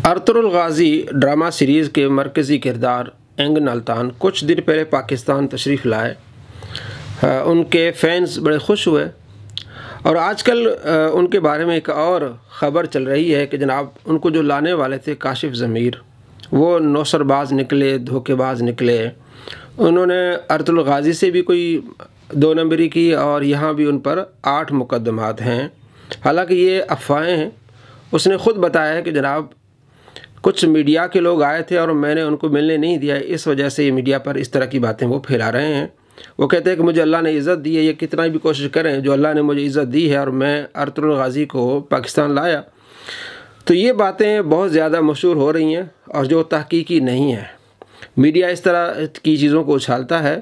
Ertugrul Ghazi drama series के मरकज़ी किरदार एंगन अल्तान कुछ दिन पहले पाकिस्तान तशरीफ़ लाए। उनके फैंस बड़े खुश हुए और आजकल उनके बारे में एक और ख़बर चल रही है कि जनाब उनको जो लाने वाले थे काशिफ़ ज़मीर वो नौसरबाज निकले, धोखेबाज निकले। उन्होंने अर्तुगरुल गाज़ी से भी कोई 2 नंबरी की और यहाँ भी उन पर 8 मुकदमात हैं। हालांकि ये अफवाहें हैं। उसने ख़ुद बताया है कि जनाब कुछ मीडिया के लोग आए थे और मैंने उनको मिलने नहीं दिया, इस वजह से ये मीडिया पर इस तरह की बातें वो फैला रहे हैं। वो कहते हैं कि मुझे अल्लाह ने इज़्ज़त दी है, ये कितना भी कोशिश करें, जो अल्लाह ने मुझे इज़्ज़त दी है और मैं अर्तुगरुल गाज़ी को पाकिस्तान लाया। तो ये बातें बहुत ज़्यादा मशहूर हो रही हैं और जो तहकीकी नहीं है। मीडिया इस तरह की चीज़ों को उछालता है,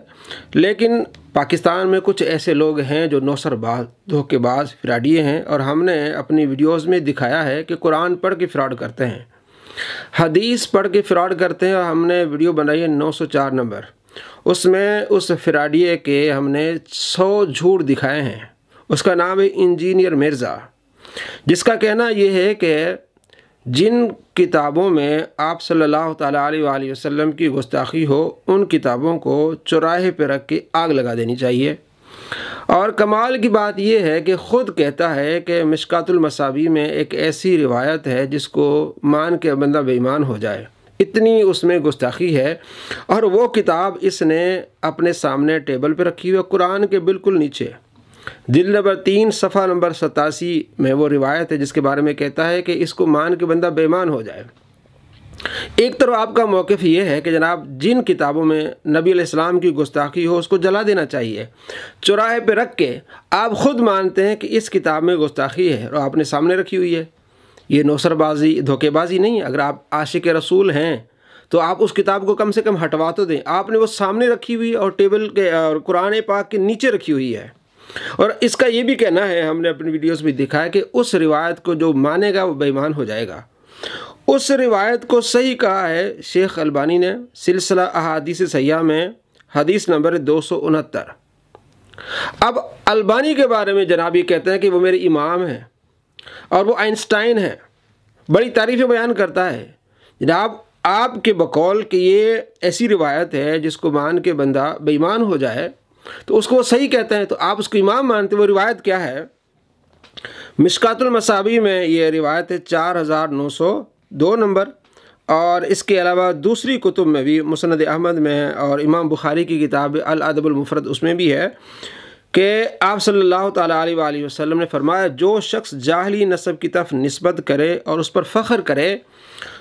लेकिन पाकिस्तान में कुछ ऐसे लोग हैं जो नौसरबाज, धोखेबाज, फ्रॉडिये हैं और हमने अपनी वीडियोज़ में दिखाया है कि कुरान पढ़ के फ़्रॉड करते हैं, हदीस पढ़ के फ़्रॉड करते हैं। और हमने वीडियो बनाई है 904 नंबर, उसमें उस फ्रॉडिये के हमने 100 झूठ दिखाए हैं। उसका नाम है इंजीनियर मिर्ज़ा, जिसका कहना ये है कि जिन किताबों में आप सल्लल्लाहु अलैहि वसल्लम की गुस्ताखी हो उन किताबों को चौराहे पर रख के आग लगा देनी चाहिए। और कमाल की बात यह है कि ख़ुद कहता है कि मिशकातुल मसाबी में एक ऐसी रिवायत है जिसको मान के बंदा बेईमान हो जाए, इतनी उसमें गुस्ताखी है। और वो किताब इसने अपने सामने टेबल पे रखी हुई है, कुरान के बिल्कुल नीचे जिल्द नंबर 3 सफ़ा नंबर 87 में वो रिवायत है जिसके बारे में कहता है कि इसको मान के बंदा बेईमान हो जाए। एक तरफ आपका मौक़िफ़ ये है कि जनाब जिन किताबों में नबी अलैहिस्सलाम की गुस्ताखी हो उसको जला देना चाहिए, चौराहे पे रख के। आप ख़ुद मानते हैं कि इस किताब में गुस्ताखी है और आपने सामने रखी हुई है। ये नौसरबाजी, धोखेबाजी नहीं। अगर आप आशिक रसूल हैं तो आप उस किताब को कम से कम हटवा तो दें। आपने वो सामने रखी हुई और टेबल के और कुरान पाक के नीचे रखी हुई है। और इसका ये भी कहना है, हमने अपनी वीडियोस में दिखा है कि उस रिवायत को जो मानेगा वो बेईमान हो जाएगा। उस रिवायत को सही कहा है शेख अलबानी ने सिलसिला अहादीस सहिहा में हदीस नंबर 269। अब अलबानी के बारे में जनाब ये कहते हैं कि वो मेरे इमाम हैं और वो आइंस्टाइन है, बड़ी तारीफ़ें बयान करता है। जनाब आपके बकौल कि ये ऐसी रिवायत है जिसको मान के बंदा बेईमान हो जाए तो उसको वो सही कहते हैं, तो आप उसको इमाम मानते। वो रिवायत क्या है? मिशकातुल मसाबी में ये रिवायत है 4902 नंबर। और इसके अलावा दूसरी कुतुब में भी मुसनद अहमद में है और इमाम बुखारी की किताब अल अदबुल मुफरद उसमें भी है कि आप सल्लल्लाहु अलैहि वसल्लम ने फरमाया, जो शख्स जाहली नस्ब की तरफ निस्बत करे और उस पर फ़ख्र करे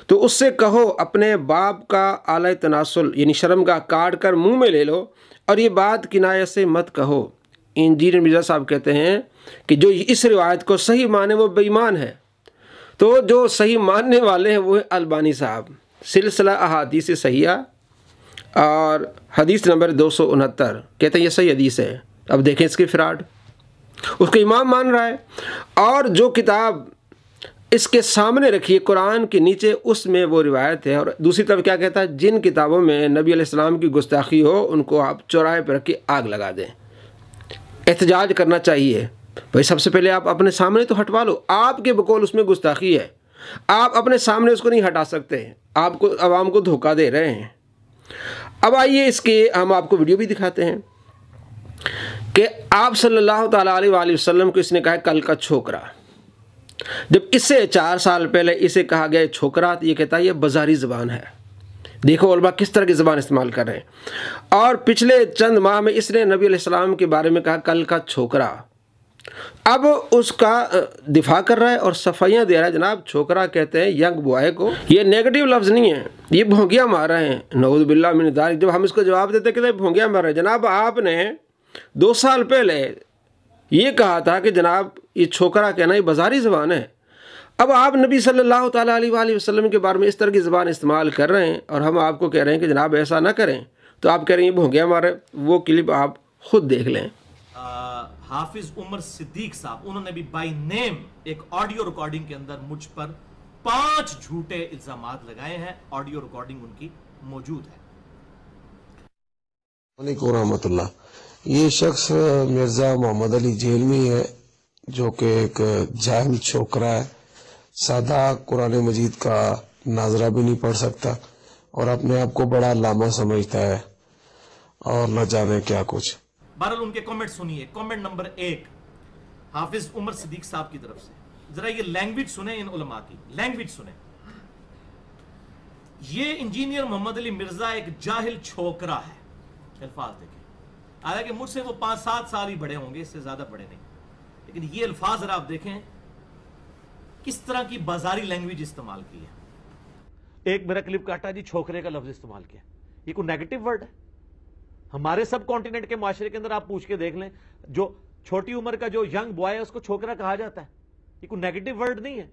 तो उससे कहो अपने बाप का आला तनासुल यानी शर्म का काट कर मुँह में ले लो और ये बात किनाया से मत कहो। इंजीनियर मिर्ज़ा साहब कहते हैं कि जो इस रिवायत को सही माने वो बेईमान है। तो जो सही मानने वाले हैं वो है अलबानी साहब, सिलसिला अहादीस सहिहा और हदीस नंबर 269 कहते हैं ये सही हदीस है। अब देखें इसके फ्रॉड, उसको इमाम मान रहा है। और जो किताब इसके सामने रखिए कुरान के नीचे, उसमें वो रिवायत है। और दूसरी तरफ क्या कहता है? जिन किताबों में नबी अलैहिस्सलाम की गुस्ताखी हो उनको आप चौराहे पर रख के आग लगा दें। एहतजाज करना चाहिए भाई, सबसे पहले आप अपने सामने तो हटवा लो। आपके बकौल उसमें गुस्ताखी है, आप अपने सामने उसको नहीं हटा सकते, आपको आवाम को धोखा दे रहे हैं। अब आइए इसके हम आपको वीडियो भी दिखाते हैं कि आप सल्लल्लाहु अलैहि वसल्लम को इसने कहा कल का छोकरा। जब इससे 4 साल पहले इसे कहा गया छोकरा, तो ये कहता है ये बाजारी ज़बान है। देखो उलमा किस तरह की ज़बान इस्तेमाल कर रहे हैं। और पिछले चंद माह में इसने नबी अलैहिस्सलाम के बारे में कहा कल का छोकरा। अब उसका दिफा कर रहा है और सफाइयाँ दे रहा है। जनाब छोकरा कहते हैं यंग बॉय को, ये नेगेटिव लफ्ज़ नहीं है, ये भोंगिया मार रहे हैं। नऊज़ु बिल्लाह मिन ज़ालिक। जब हम इसको जवाब देते कहते हैं भोंगिया मार रहे हैं। जनाब आपने 2 साल पहले ये कहा था कि जनाब ये छोकरा कहना ये बाजारी ज़बान है। अब आप नबी सल्लल्लाहु अलैहि वसल्लम के बारे में इस तरह की ज़बान इस्तेमाल कर रहे हैं और हम आपको कह रहे हैं कि जनाब ऐसा ना करें, तो आप कह रहे हैं ये भोंगिया मारे। वो क्लिप आप खुद देख लें। हाफिज उमर सिद्दीक साहब, उन्होंने भी बाय नेम एक ऑडियो रिकॉर्डिंग के अंदर मुझ पर 5 झूठे इल्जामात लगाए हैं। ऑडियो रिकॉर्डिंग उनकी मौजूद है। वालेकुम रहमतुल्लाह। ये शख्स मिर्ज़ा मोहम्मद अली जेलमी है जो कि एक जाहिल छोकरा है, सादा कुरान मजीद का नाजरा भी नहीं पढ़ सकता और अपने आप को बड़ा लामा समझता है और न जाने क्या कुछ। बहरहाल उनके कमेंट सुनिए। कमेंट नंबर 1 हाफिज उमर सिद्दीक साहब की तरफ से। जरा ये लैंग्वेज सुने, इन उलमा की लैंग्वेज सुने। ये इंजीनियर मोहम्मद अली मिर्जा एक जाहिल छोकरा है। अल्फाज देखें, हालांकि मुझसे वो 5-7 साल ही बड़े होंगे, इससे ज्यादा बड़े नहीं, लेकिन ये अल्फाज जरा आप देखें किस तरह की बाजारी लैंग्वेज इस्तेमाल की है। एक मेरा क्लिप काटा जी, छोकरे का लफ्ज इस्तेमाल किया। ये कोई नेगेटिव वर्ड है? हमारे सब कॉन्टिनेंट के माशरे के अंदर आप पूछ के देख लें, जो छोटी उम्र का जो यंग बॉय है उसको छोकरा कहा जाता है। ये कोई नेगेटिव वर्ड नहीं है।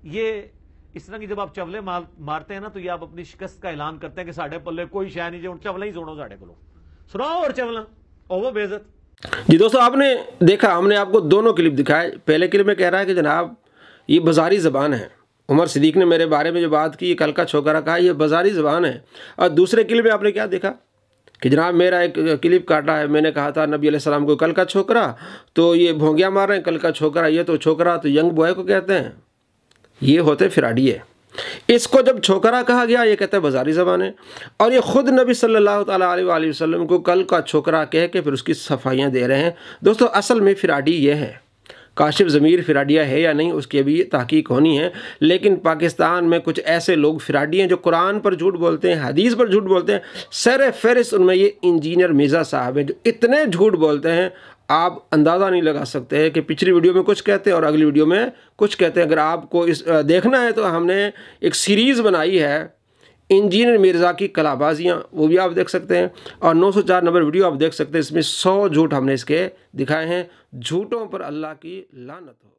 ये इस तरह की जब आप चवले मारते हैं ना, तो ये आप अपनी शिकस्त का ऐलान करते हैं कि साढ़े पल्ले कोई शय नहीं, जो चवला ही सुनो, साढ़े को सुनाओ और चवला ओवर बेइज्जत। जी दोस्तों, आपने देखा, हमने आपको दोनों क्लिप दिखाए। पहले क्लिप में कह रहा है कि जनाब ये बाजारी ज़बान है। उमर सिद्दीक ने मेरे बारे में जो बात की, कल का छोकरा कहा, ये बाजारी ज़बान है। और दूसरे क्लिप में आपने क्या देखा कि जनाब मेरा एक क्लिप काटा है, मैंने कहा था नबी अलैहिस्सलाम को कल का छोकरा, तो ये भोंगिया मार रहे हैं, कल का छोकरा, ये तो छोकरा तो यंग बॉय को कहते हैं। ये होते फिराडिये। इसको जब छोकरा कहा गया, ये कहते हैं बाजारी ज़बान है। और ये ख़ुद नबी सल्लल्लाहु अलैहि वसल्लम को कल का छोकरा कह के फिर उसकी सफाइयाँ दे रहे हैं। दोस्तों असल में फिराडी ये है। काशिफ ज़मीर फिराडिया है या नहीं, उसकी अभी तहकीक होनी है। लेकिन पाकिस्तान में कुछ ऐसे लोग फिराडी हैं जो कुरान पर झूठ बोलते हैं, हदीस पर झूठ बोलते हैं। सर फहरिस्त उनमें ये इंजीनियर मिर्ज़ा साहब हैं, जो इतने झूठ बोलते हैं आप अंदाज़ा नहीं लगा सकते हैं कि पिछली वीडियो में कुछ कहते हैं और अगली वीडियो में कुछ कहते हैं। अगर आपको इस देखना है तो हमने एक सीरीज़ बनाई है इंजीनियर मिर्ज़ा की कलाबाजियाँ, वो भी आप देख सकते हैं। और 904 नंबर वीडियो आप देख सकते हैं। इसमें 100 झूठ हमने इसके दिखाए हैं। झूठों पर अल्लाह की लानत हो।